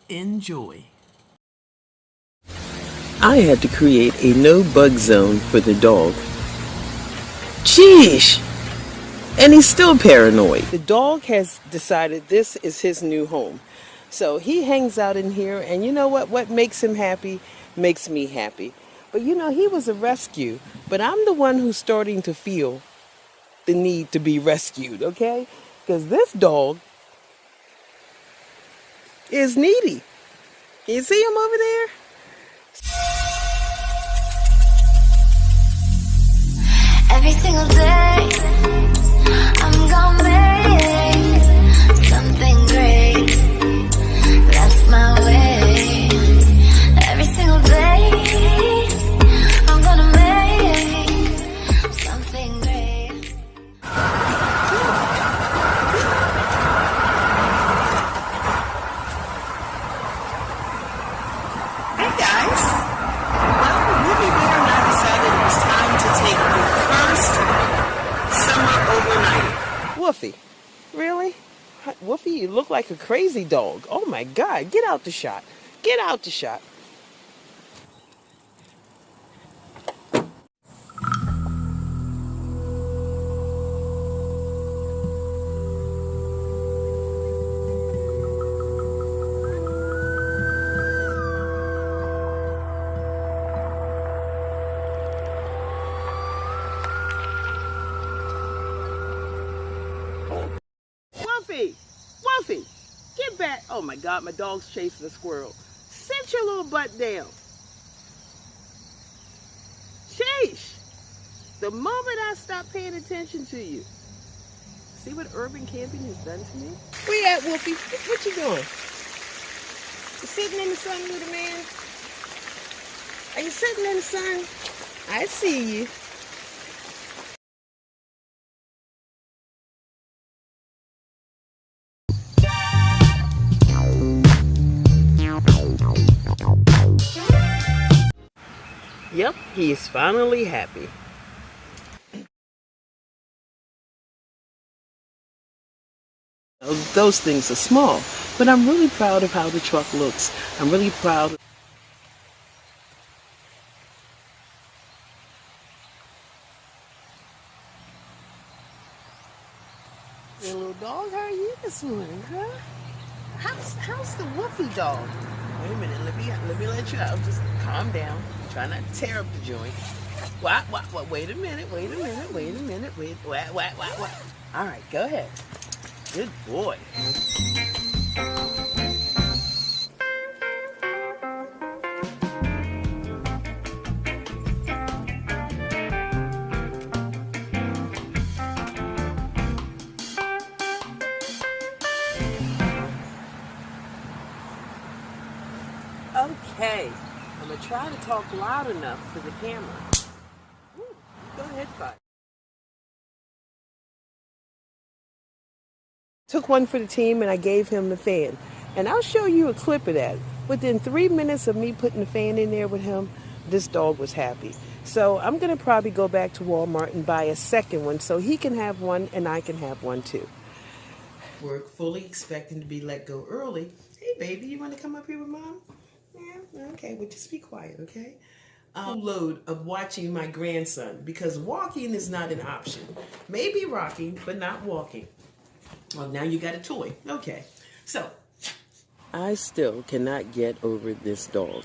Enjoy. I had to create a no-bug zone for the dog. Sheesh! And he's still paranoid. The dog has decided this is his new home. So he hangs out in here, and you know what? What makes him happy makes me happy. But you know, he was a rescue, but I'm the one who's starting to feel the need to be rescued, okay? Because this dog is needy. Can you see him over there? Every single day, I'm gonna make something great. That's my way. Every single day, I'm gonna make something great. Hey guys! Well, WOLFIE Bear and I decided it was time to take the first summer overnight. Wolfie, really? Wolfie, you look like a crazy dog. Oh my God, get out the shot. Get out the shot. Wolfie! Wolfie! Get back! Oh my God, my dog's chasing a squirrel. Sit your little butt down. Sheesh! The moment I stop paying attention to you. See what urban camping has done to me? Where you at, Wolfie? What you doing? You sitting in the sun with a man? Are you sitting in the sun? I see you. Yep, he is finally happy. Those things are small, but I'm really proud of how the truck looks. I'm really proud. Hey, little dog, how are you this morning, huh? How's the Wolfie dog? Wait a minute, let me let you out. Just calm down. Try not to tear up the joint. What? Wait a minute. What? All right, go ahead. Good boy. Okay, I'm going to try to talk loud enough for the camera. Ooh, go ahead, bud. Took one for the team and I gave him the fan. And I'll show you a clip of that. Within 3 minutes of me putting the fan in there with him, this dog was happy. So I'm going to probably go back to Walmart and buy a second one so he can have one and I can have one too. We're fully expecting to be let go early. Hey, baby, you want to come up here with Mom? Yeah, okay, well, just be quiet, okay? Load of watching my grandson because walking is not an option. Maybe rocking, but not walking. Well, now you got a toy. Okay, so I still cannot get over this dog.